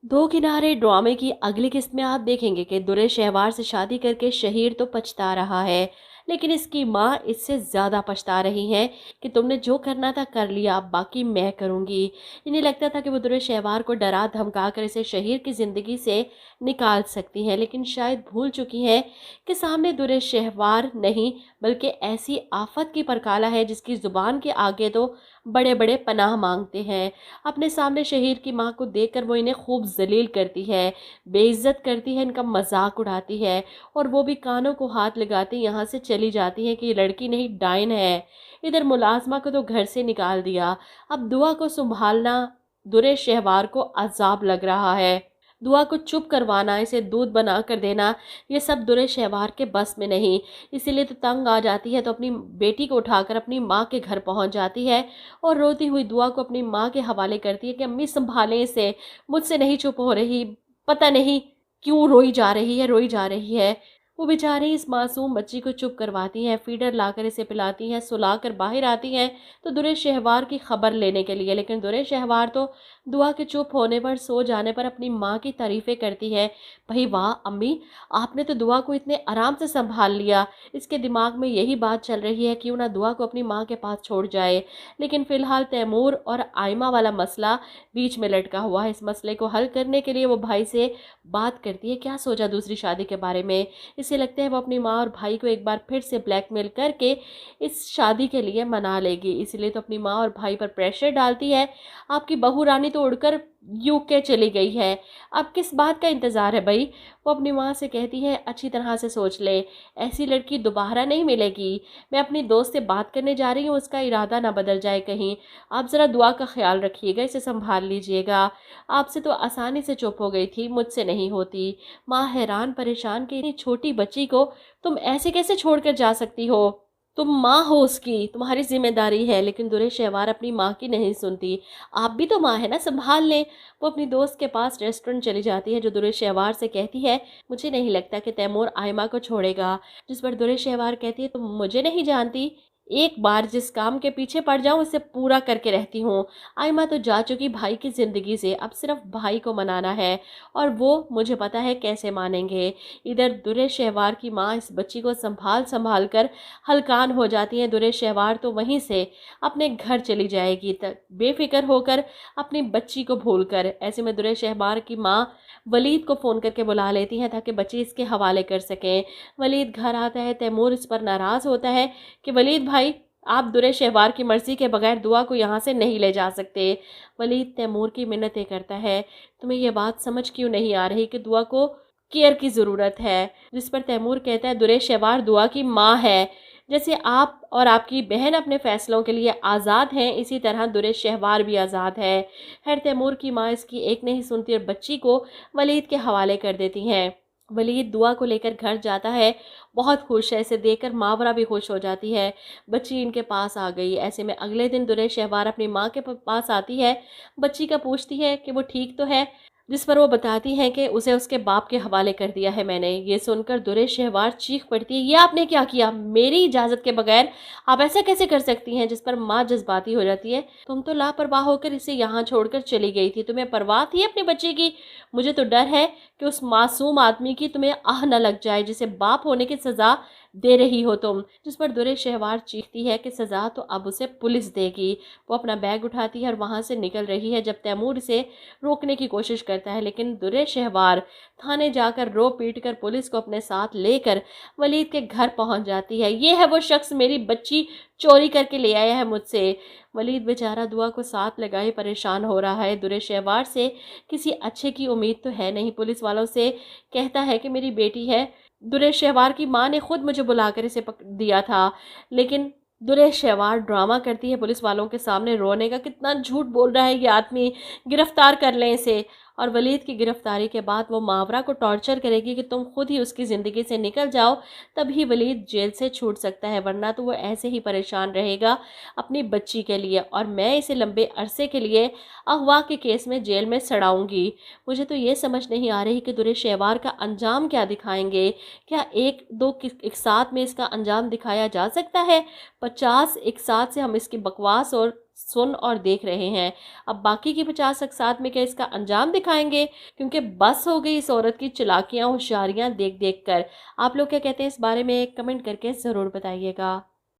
दो किनारे ड्रामे की अगली किस्त में आप देखेंगे कि दुर्रे शहवार से शादी करके शहीर तो पछता रहा है, लेकिन इसकी माँ इससे ज़्यादा पछता रही है कि तुमने जो करना था कर लिया, अब बाकी मैं करूँगी। इन्हें लगता था कि वो दुर्रे शहवार को डरा धमका कर इसे शहीर की ज़िंदगी से निकाल सकती हैं, लेकिन शायद भूल चुकी हैं कि सामने दुर्रे शहवार नहीं बल्कि ऐसी आफत की परकाला है जिसकी ज़ुबान के आगे तो बड़े बड़े पनाह मांगते हैं। अपने सामने शहीर की माँ को देखकर वो इन्हें खूब जलील करती है, बेइज्जत करती है, इनका मजाक उड़ाती है और वो भी कानों को हाथ लगाते यहाँ से चली जाती है कि ये लड़की नहीं डायन है। इधर मुलाजमा को तो घर से निकाल दिया, अब दुआ को संभालना दुरे शहवार को अजाब लग रहा है। दुआ को चुप करवाना, इसे दूध बना कर देना, ये सब दुरे शहवार के बस में नहीं। इसीलिए तो तंग आ जाती है तो अपनी बेटी को उठाकर अपनी माँ के घर पहुंच जाती है और रोती हुई दुआ को अपनी माँ के हवाले करती है कि अम्मी संभालें इसे, मुझसे नहीं चुप हो रही, पता नहीं क्यों रोई जा रही है, रोई जा रही है। वो बेचारी इस मासूम बच्ची को चुप करवाती हैं, फीडर लाकर इसे पिलाती हैं, सुलाकर बाहर आती हैं तो दुरे शहवार की खबर लेने के लिए। लेकिन दुरे शहवार तो दुआ के चुप होने पर, सो जाने पर अपनी माँ की तारीफ़ें करती है। भाई वाह अम्मी, आपने तो दुआ को इतने आराम से संभाल लिया। इसके दिमाग में यही बात चल रही है क्यों ना दुआ को अपनी माँ के पास छोड़ जाए। लेकिन फ़िलहाल तैमूर और आयमा वाला मसला बीच में लटका हुआ है। इस मसले को हल करने के लिए वो भाई से बात करती है, क्या सोचा दूसरी शादी के बारे में। इसे लगता है वो अपनी माँ और भाई को एक बार फिर से ब्लैकमेल करके इस शादी के लिए मना लेगी। इसलिए तो अपनी माँ और भाई पर प्रेशर डालती है, आपकी बहू रानी तो उड़कर यूके चली गई है, अब किस बात का इंतज़ार है भाई। वो अपनी माँ से कहती है, अच्छी तरह से सोच ले, ऐसी लड़की दोबारा नहीं मिलेगी। मैं अपनी दोस्त से बात करने जा रही हूँ, उसका इरादा ना बदल जाए कहीं। आप ज़रा दुआ का ख्याल रखिएगा, इसे संभाल लीजिएगा। आपसे तो आसानी से चुप हो गई थी, मुझसे नहीं होती। माँ हैरान परेशान कि इतनी छोटी बच्ची को तुम ऐसे कैसे छोड़ कर जा सकती हो, तुम माँ हो उसकी, तुम्हारी जिम्मेदारी है। लेकिन दुरे शहवार अपनी माँ की नहीं सुनती, आप भी तो माँ है ना, संभाल लें। वो अपनी दोस्त के पास रेस्टोरेंट चली जाती है जो दुरे शहवार से कहती है, मुझे नहीं लगता कि तैमूर आयमा को छोड़ेगा। जिस पर दुरे शहवार कहती है, तुम मुझे नहीं जानती, एक बार जिस काम के पीछे पड़ जाऊं उसे पूरा करके रहती हूँ। आयमा तो जा चुकी भाई की ज़िंदगी से, अब सिर्फ भाई को मनाना है और वो मुझे पता है कैसे मानेंगे। इधर दुरे शहवार की माँ इस बच्ची को संभाल संभाल कर हलकान हो जाती है। दुरे शहवार तो वहीं से अपने घर चली जाएगी तक बेफिक्र होकर, अपनी बच्ची को भूल कर। ऐसे में दुरे शहवार की माँ वलीद को फ़ोन करके बुला लेती हैं ताकि बच्ची इसके हवाले कर सकें। वलीद घर आता है, तैमूर इस पर नाराज़ होता है कि वलीद भाई, आप दुरे शहवार की मर्ज़ी के बगैर दुआ को यहाँ से नहीं ले जा सकते। वलीद तैमूर की मिन्नतें करता है, तुम्हें ये बात समझ क्यों नहीं आ रही कि दुआ को केयर की ज़रूरत है। जिस पर तैमूर कहता है, दुरे शहवार दुआ की माँ है, जैसे आप और आपकी बहन अपने फ़ैसलों के लिए आज़ाद हैं, इसी तरह दुरे शहवार भी आज़ाद है। खैर तैमूर की माँ इसकी एक नहीं सुनती और बच्ची को वलीद के हवाले कर देती हैं। वलीद दुआ को लेकर घर जाता है, बहुत खुश है, इसे देखकर मावरा भी खुश हो जाती है, बच्ची इनके पास आ गई। ऐसे में अगले दिन दुरे शहवार अपनी माँ के पास आती है, बच्ची का पूछती है कि वो ठीक तो है। जिस पर वो बताती हैं कि उसे उसके बाप के हवाले कर दिया है मैंने। ये सुनकर दुरे शहवार चीख पड़ती है, ये आपने क्या किया, मेरी इजाज़त के बगैर आप ऐसा कैसे कर सकती हैं। जिस पर माँ जज्बाती हो जाती है, तुम तो लापरवाह होकर इसे यहाँ छोड़कर चली गई थी, तुम्हें परवाह थी अपनी बच्ची की। मुझे तो डर है कि उस मासूम आदमी की तुम्हें आह न लग जाए जिसे बाप होने की सज़ा दे रही हो तुम। जिस पर दुरे शहवार चीखती है कि सज़ा तो अब उसे पुलिस देगी। वो अपना बैग उठाती है और वहाँ से निकल रही है जब तैमूर इसे रोकने की कोशिश करता है, लेकिन दुरे शहवार थाने जाकर रो पीट कर पुलिस को अपने साथ लेकर वलीद के घर पहुँच जाती है। ये है वो शख्स, मेरी बच्ची चोरी करके ले आया है मुझसे। वलीद बेचारा दुआ को साथ लगाए परेशान हो रहा है। दुरे शहवार से किसी अच्छे की उम्मीद तो है नहीं। पुलिस वालों से कहता है कि मेरी बेटी है, दुरे शहवार की माँ ने खुद मुझे बुलाकर इसे पकड़ दिया था। लेकिन दुरे शहवार ड्रामा करती है पुलिस वालों के सामने, रोने का, कितना झूठ बोल रहा है ये आदमी, गिरफ्तार कर लें इसे। और वलीद की गिरफ्तारी के बाद वो मावरा को टॉर्चर करेगी कि तुम खुद ही उसकी ज़िंदगी से निकल जाओ, तभी वलीद जेल से छूट सकता है, वरना तो वो ऐसे ही परेशान रहेगा अपनी बच्ची के लिए और मैं इसे लंबे अरसे के लिए अगवा के केस में जेल में सड़ाऊंगी। मुझे तो ये समझ नहीं आ रही कि दुरे शहवार का अंजाम क्या दिखाएंगे। क्या एक दो एक साथ में इसका अंजाम दिखाया जा सकता है? 50 एक साथ से हम इसकी बकवास और सुन और देख रहे हैं। अब बाकी की 50 अक़सात में क्या इसका अंजाम दिखाएंगे? क्योंकि बस हो गई इस औरत की चालाकियाँ होशियारियाँ देख देख कर। आप लोग क्या कहते हैं इस बारे में? कमेंट करके ज़रूर बताइएगा।